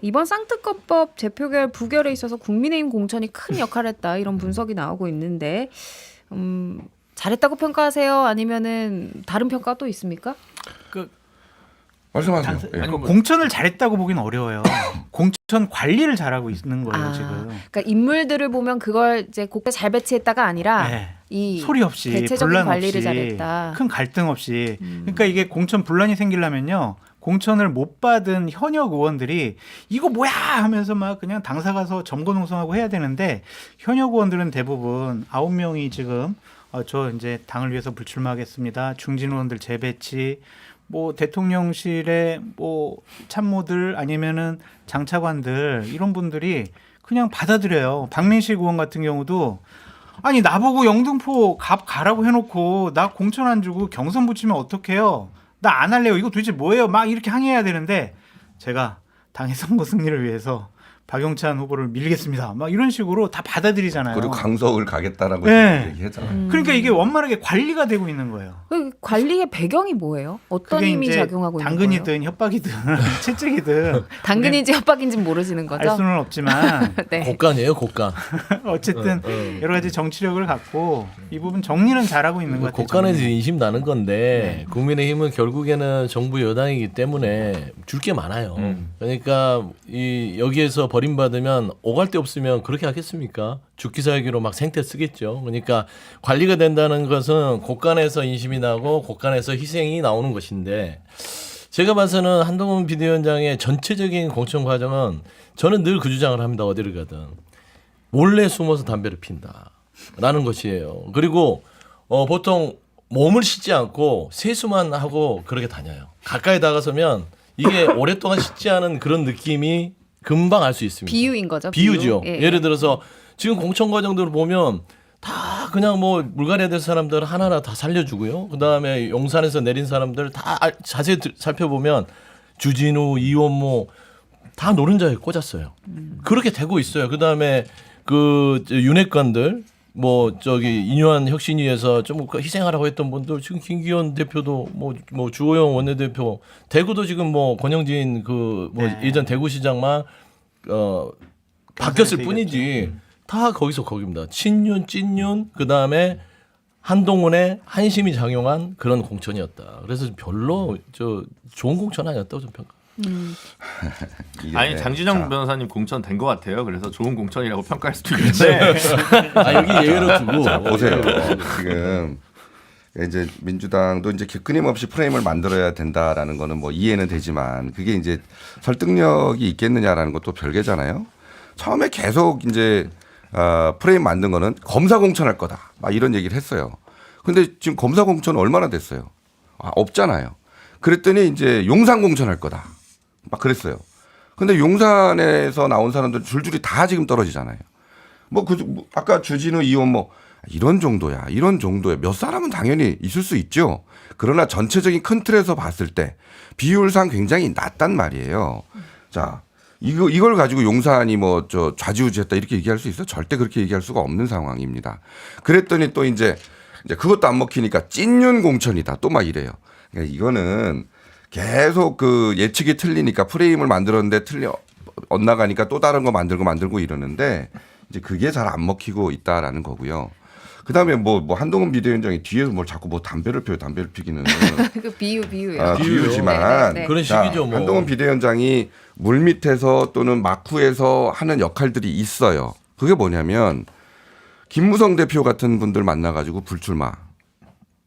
이번 쌍특검법 재표결 부결에 있어서 국민의힘 공천이 큰 역할을 했다 이런 분석이 나오고 있는데 잘했다고 평가하세요? 아니면은 다른 평가 또 있습니까? 말씀하세요. 예. 아니, 공천을 잘했다고 보기는 어려워요. 공천 관리를 잘하고 있는 거예요 지금. 그러니까 인물들을 보면 그걸 이제 곡에 잘 배치했다가 아니라 네. 이 소리 없이 대체적인 분란 관리를 없이 잘했다. 큰 갈등 없이. 그러니까 이게 공천 분란이 생기려면요. 공천을 못 받은 현역 의원들이 이거 뭐야 하면서 막 그냥 당사 가서 점거 농성하고 해야 되는데 현역 의원들은 대부분 9명이 지금 저 이제 당을 위해서 불출마하겠습니다. 중진 의원들 재배치 뭐 대통령실의 뭐 참모들 아니면은 장차관들 이런 분들이 그냥 받아들여요. 박민식 의원 같은 경우도 아니 나보고 영등포 가라고 해놓고 나 공천 안 주고 경선 붙이면 어떡해요? 나 안 할래요. 이거 도대체 뭐예요? 막 이렇게 항의해야 되는데 제가 당의 선거 승리를 위해서 박용찬 후보를 밀겠습니다. 막 이런 식으로 다 받아들이잖아요. 그리고 강서울 가겠다라고 네. 얘기했잖아요. 그러니까 이게 원만하게 관리가 되고 있는 거예요. 그 관리의 배경이 뭐예요? 어떤 그게 힘이 이제 작용하고 있는 거예요? 당근이든 협박이든 채찍이든 당근인지 협박인지 모르시는 거죠? 알 수는 없지만 네. 곡간이에요, 곡간. 어쨌든 여러 가지 정치력을 갖고 이 부분 정리는 잘하고 있는 것 같아요. 곡간에서 저는. 인심 나는 건데 국민의힘은 결국에는 정부 여당이기 때문에 줄 게 많아요. 그러니까 이 여기에서 버림받으면 오갈 데 없으면 그렇게 하겠습니까? 죽기 살기로 막 생태 쓰겠죠. 그러니까 관리가 된다는 것은 곡간에서 인심이 나고 곡간에서 희생이 나오는 것인데 제가 봐서는 한동훈 비대위원장의 전체적인 공천 과정은 저는 늘 그 주장을 합니다. 어디를 가든 몰래 숨어서 담배를 핀다라는 것이에요. 그리고 보통 몸을 씻지 않고 세수만 하고 그렇게 다녀요. 가까이 다가서면 이게 오랫동안 씻지 않은 그런 느낌이 금방 알 수 있습니다. 비유인 거죠. 비유죠. 비유. 예. 예를 들어서 지금 공천 과정들을 보면 다 그냥 뭐 물갈이해야 될 사람들 하나하나 다 살려주고요. 그다음에 용산에서 내린 사람들 다 자세히 살펴보면 주진우, 이원모 다 노른자에 꽂았어요. 그렇게 되고 있어요. 그다음에 그 윤핵관들 뭐 저기 인유한 혁신위에서 좀 희생하라고 했던 분들 지금 김기현 대표도 뭐 주호영 원내대표 대구도 지금 뭐 권영진 그 뭐 예전 대구시장만 바뀌었을 뿐이지 다 거기서 거기입니다. 친윤 찐윤 그다음에 한동훈의 한심이 작용한 그런 공천이었다. 그래서 별로 저 좋은 공천 아니었다고 좀 평가. 아니 장진영 변호사님 공천 된 것 같아요. 그래서 좋은 공천이라고 평가할 수도 있는데 여기 예외로 두고 자, 보세요. 지금 이제 민주당도 이제 끊임없이 프레임을 만들어야 된다라는 거는 뭐 이해는 되지만 그게 이제 설득력이 있겠느냐라는 것도 별개잖아요. 처음에 계속 이제 프레임 만든 거는 검사 공천할 거다. 막 이런 얘기를 했어요. 근데 지금 검사 공천 얼마나 됐어요? 없잖아요. 그랬더니 이제 용산 공천할 거다. 막 그랬어요. 근데 용산에서 나온 사람들 줄줄이 다 지금 떨어지잖아요. 아까 주진우 이원모 이런 정도야. 이런 정도에 몇 사람은 당연히 있을 수 있죠. 그러나 전체적인 큰 틀에서 봤을 때 비율상 굉장히 낮단 말이에요. 자, 이걸 가지고 용산이 뭐 저 좌지우지했다 이렇게 얘기할 수 있어? 절대 그렇게 얘기할 수가 없는 상황입니다. 그랬더니 또 이제 그것도 안 먹히니까 찐윤 공천이다. 또 막 이래요. 그러니까 이거는 계속 그 예측이 틀리니까 프레임을 만들었는데 엇나가니까 또 다른 거 만들고 이러는데 이제 그게 잘 안 먹히고 있다라는 거고요. 그다음에 뭐 한동훈 비대위원장이 뒤에서 뭘 자꾸 뭐 담배를 피기는 그 비유예요. 비유지만 네. 그런 식이죠. 뭐. 한동훈 비대위원장이 물밑에서 또는 막후에서 하는 역할들이 있어요. 그게 뭐냐면 김무성 대표 같은 분들 만나가지고 불출마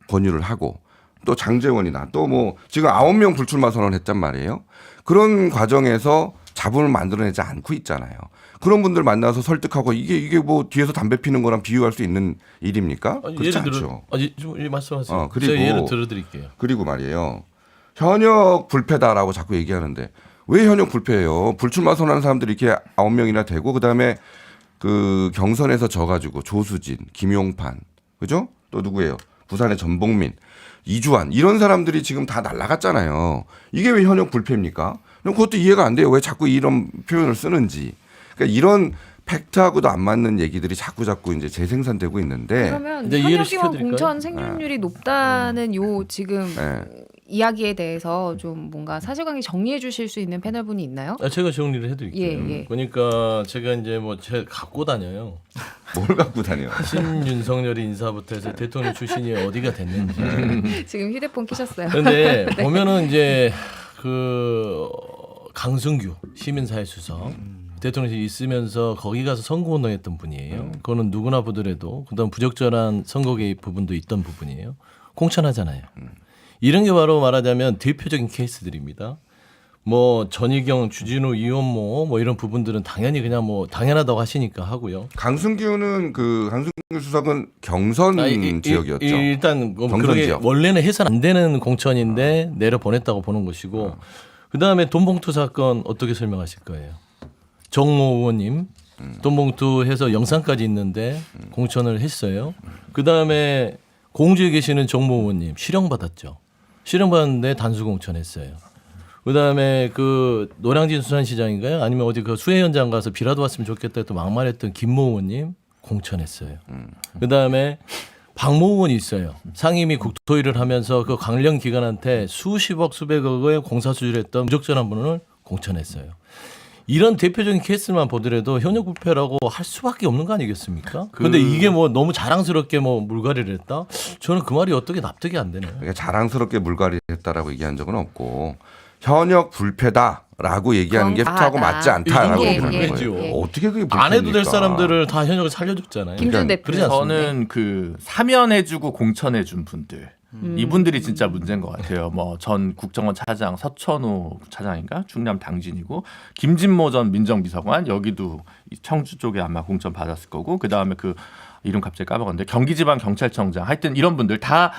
권유를 하고 또 장제원이나 또 뭐 지금 9명 불출마 선언했단 말이에요. 그런 과정에서 자본을 만들어내지 않고 있잖아요. 그런 분들 만나서 설득하고 이게 뭐 뒤에서 담배 피는 거랑 비유할 수 있는 일입니까? 그렇지 않죠. 좀 말씀하세요. 그리고 제가 예를 들어드릴게요. 그리고 말이에요. 현역 불패다라고 자꾸 얘기하는데 왜 현역 불패예요? 불출마 선언하는 사람들이 이렇게 9명이나 되고 그다음에 그 경선에서 져가지고 조수진, 김용판, 그죠? 또 누구예요? 부산의 전봉민, 이주환 이런 사람들이 지금 다 날아갔잖아요. 이게 왜 현역 불패입니까? 그것도 이해가 안 돼요. 왜 자꾸 이런 표현을 쓰는지. 그러니까 이런 팩트하고도 안 맞는 얘기들이 자꾸 이제 재생산되고 있는데 그러면 이제 이해를 현역의원 시켜드릴까요? 공천 생존율이 높다는 요 지금 이야기에 대해서 좀 뭔가 사실관계 정리해 주실 수 있는 패널분이 있나요? 제가 정리를 해드릴게요. 예. 그러니까 제가 이제 뭐 제가 갖고 다녀요. 뭘 갖고 다녀? 신윤석열이 인사부터 해서 대통령 출신이 어디가 됐는지. 지금 휴대폰 키셨어요. 근데 보면은 이제 그 강승규 시민사회수석 대통령실 있으면서 거기 가서 선거운동했던 분이에요. 그거는 누구나 보더라도 그다음 부적절한 선거 개입 부분도 있던 부분이에요. 공천하잖아요. 이런 게 바로 말하자면 대표적인 케이스들입니다. 뭐 전희경, 주진우, 이원모 뭐 이런 부분들은 당연히 그냥 뭐 당연하다고 하시니까 하고요. 강승규는 강승규 수석은 경선 지역이었죠. 일단 뭐 경선 그게 지역. 원래는 해선 안 되는 공천인데 내려 보냈다고 보는 것이고 그다음에 돈봉투 사건 어떻게 설명하실 거예요? 정모 의원님 돈봉투 해서 영상까지 있는데 공천을 했어요. 그다음에 공주에 계시는 정모 의원님 실형받았죠. 실형받았는데 단수 공천했어요. 그다음에 그 노량진 수산시장인가요? 아니면 어디 그 수해 현장 가서 비라도 왔으면 좋겠다 또 막말했던 김모 의원님 공천했어요. 그다음에 박모 의원이 있어요. 상임위 국토위를 하면서 그 관련 기관한테 수십억 수백억의 공사 수주했던 부적절한 분을 공천했어요. 이런 대표적인 케이스만 보더라도 현역 부패라고 할 수밖에 없는 거 아니겠습니까? 근데 이게 뭐 너무 자랑스럽게 뭐 물갈이를 했다? 저는 그 말이 어떻게 납득이 안 되네요. 그러니까 자랑스럽게 물갈이했다라고 얘기한 적은 없고 현역 불패다라고 얘기하는 게 팩트하고 맞지 않다라고 이 얘기하는 정도는 거예요. 불패죠. 어떻게 그게 안 해도 될 불패입니까? 사람들을 다 현역을 살려줬잖아요. 김준 대표. 그러지 않습니까? 저는 그 사면해주고 공천해준 분들 이분들이 진짜 문제인 것 같아요. 뭐 전 국정원 차장 서천호 차장인가 중남 당진이고 김진모 전 민정비서관 여기도 청주 쪽에 아마 공천 받았을 거고 그 다음에 그 이름 갑자기 까먹었는데 경기지방경찰청장 하여튼 이런 분들 다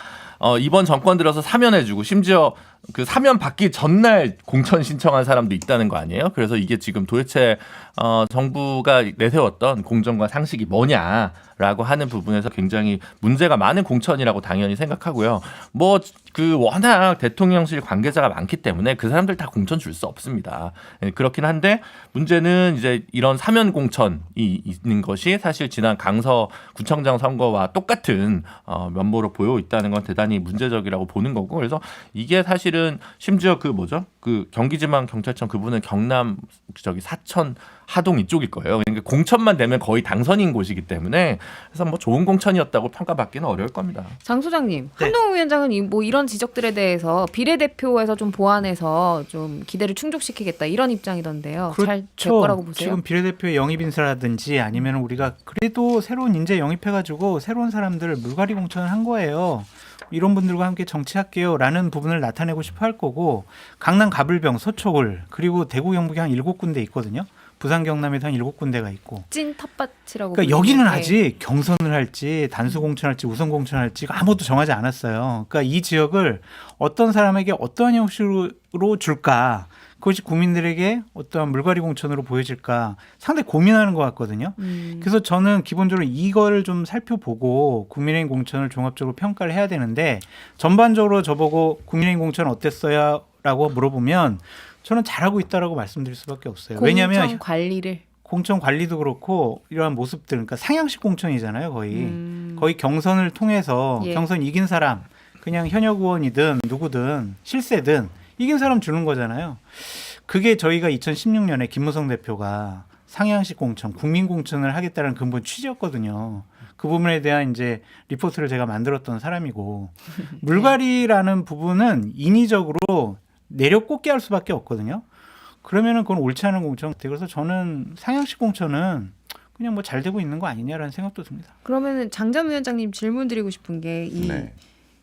이번 정권 들어서 사면해주고 심지어 그 사면 받기 전날 공천 신청한 사람도 있다는 거 아니에요? 그래서 이게 지금 도대체 정부가 내세웠던 공정과 상식이 뭐냐라고 하는 부분에서 굉장히 문제가 많은 공천이라고 당연히 생각하고요. 뭐 그 워낙 대통령실 관계자가 많기 때문에 그 사람들 다 공천 줄 수 없습니다. 그렇긴 한데 문제는 이제 이런 사면 공천이 있는 것이 사실 지난 강서 구청장 선거와 똑같은 면모로 보여 있다는 건 대단히 문제적이라고 보는 거고 그래서 이게 사실은 심지어 그 뭐죠? 그 경기지방경찰청 그분은 경남 사천 하동 이쪽일 거예요. 그러니까 공천만 되면 거의 당선인 곳이기 때문에 그래서 뭐 좋은 공천이었다고 평가받기는 어려울 겁니다. 장 소장님, 한동훈 위원장은 뭐 이런 지적들에 대해서 비례대표에서 좀 보완해서 좀 기대를 충족시키겠다 이런 입장이던데요. 잘 될 거라고 보세요? 지금 비례대표의 영입 인사라든지 아니면 우리가 그래도 새로운 인재 영입해가지고 새로운 사람들을 물갈이 공천을 한 거예요. 이런 분들과 함께 정치할게요라는 부분을 나타내고 싶어 할 거고 강남 가불병, 서초울 그리고 대구 경북이 한 7군데 있거든요. 부산 경남에도 한 7군데가 있고. 찐 텃밭이라고. 그러니까 여기는 불리는데. 아직 경선을 할지 단수 공천할지 우선 공천할지 아무것도 정하지 않았어요. 그러니까 이 지역을 어떤 사람에게 어떠한 형식으로 줄까? 그것이 국민들에게 어떠한 물갈이 공천으로 보여질까 상당히 고민하는 것 같거든요. 그래서 저는 기본적으로 이거를 좀 살펴보고 국민의힘 공천을 종합적으로 평가를 해야 되는데 전반적으로 저보고 국민의힘 공천 어땠어요? 라고 물어보면 저는 잘하고 있다라고 말씀드릴 수밖에 없어요. 왜냐하면 공천 관리를. 공천 관리도 그렇고 이러한 모습들, 그러니까 상향식 공천이잖아요, 거의 경선을 통해서 예. 경선 이긴 사람, 그냥 현역 의원이든 누구든 실세든 이긴 사람 주는 거잖아요. 그게 저희가 2016년에 김무성 대표가 상향식 공천, 국민 공천을 하겠다는 근본 취지였거든요. 그 부분에 대한 이제 리포트를 제가 만들었던 사람이고 물갈이라는 부분은 인위적으로 내려 꽂게 할 수밖에 없거든요. 그러면은 그건 옳지 않은 공천 같아요. 그래서 저는 상향식 공천은 그냥 뭐 잘 되고 있는 거 아니냐라는 생각도 듭니다. 그러면은 장전 위원장님 질문 드리고 싶은 게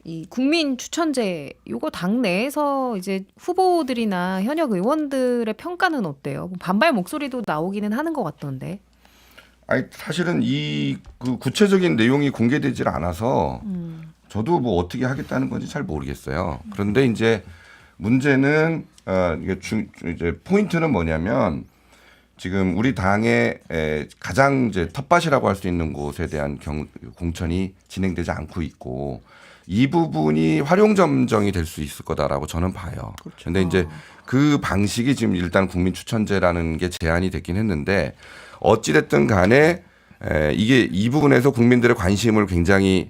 이 국민 추천제 요거 당 내에서 이제 후보들이나 현역 의원들의 평가는 어때요? 뭐 반발 목소리도 나오기는 하는 것 같던데. 아니 사실은 그 구체적인 내용이 공개되질 않아서 저도 뭐 어떻게 하겠다는 건지 잘 모르겠어요. 그런데 이제 문제는 이제 포인트는 뭐냐면 지금 우리 당의 가장 이제 텃밭이라고 할 수 있는 곳에 대한 공천이 진행되지 않고 있고 이 부분이 활용점정이 될 수 있을 거다라고 저는 봐요. 그런데 이제 그 방식이 지금 일단 국민 추천제라는 게 제안이 됐긴 했는데 어찌됐든 간에 이게 이 부분에서 국민들의 관심을 굉장히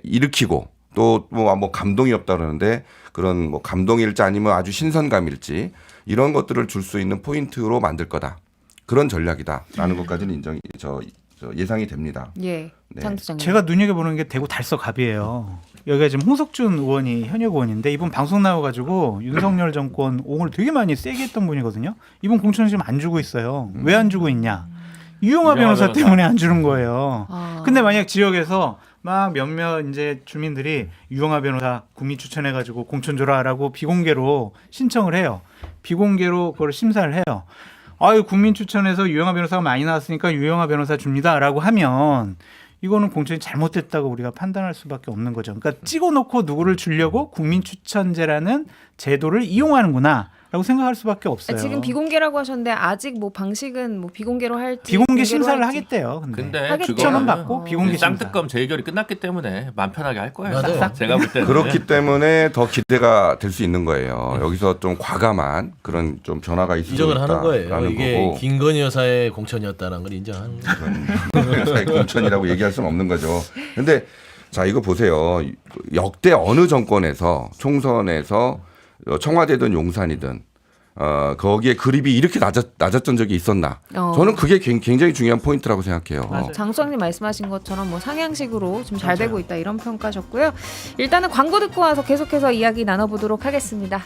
일으키고 또 뭐 감동이 없다 그러는데 그런 뭐 감동일지 아니면 아주 신선감일지 이런 것들을 줄 수 있는 포인트로 만들 거다. 그런 전략이다라는 것까지는 저 예상이 됩니다. 예. 네. 장 부장님. 제가 눈여겨보는 게 대구 달서갑이에요. 여기가 지금 홍석준 의원이 현역 의원인데 이분 방송 나와가지고 윤석열 정권 옹을 되게 많이 세게 했던 분이거든요. 이분 공천 지금 안 주고 있어요. 왜 안 주고 있냐? 유영하 변호사 때문에 안 주는 거예요. 근데 만약 지역에서 막 몇몇 이제 주민들이 유영하 변호사 국민 추천해가지고 공천 줘라라고 비공개로 신청을 해요. 비공개로 그걸 심사를 해요. 아유 국민 추천해서 유영하 변호사가 많이 나왔으니까 유영하 변호사 줍니다라고 하면 이거는 공천이 잘못됐다고 우리가 판단할 수밖에 없는 거죠. 그러니까 찍어놓고 누구를 주려고 국민 추천제라는 제도를 이용하는구나라고 생각할 수밖에 없어요. 지금 비공개라고 하셨는데 아직 뭐 방식은 뭐 비공개로 할지 비공개 공개로 심사를 할지. 하겠대요. 근데 하겠죠. 추천은 그거는 받고 비공개 심사. 쌍특검 재결이 끝났기 때문에 마음 편하게 할 거예요. 맞아요. 싹싹. 제가 볼 때는 그렇기 때문에 더 기대가 될 수 있는 거예요. 여기서 좀 과감한 그런 좀 변화가 있을 수 인정을 하는 거예요. 있다라는 이게 거고 김건희 여사의 공천이었다는 걸 인정하는 거예요. 회사의 공천이라고 얘기할 수는 없는 거죠. 근데 자 이거 보세요. 역대 어느 정권에서 총선에서 청와대든 용산이든 거기에 그립이 이렇게 낮았던 적이 있었나? 저는 그게 굉장히 중요한 포인트라고 생각해요. 맞아요. 장 수장님 말씀하신 것처럼 뭐 상향식으로 좀 잘 되고 있다 이런 평가셨고요. 일단은 광고 듣고 와서 계속해서 이야기 나눠보도록 하겠습니다.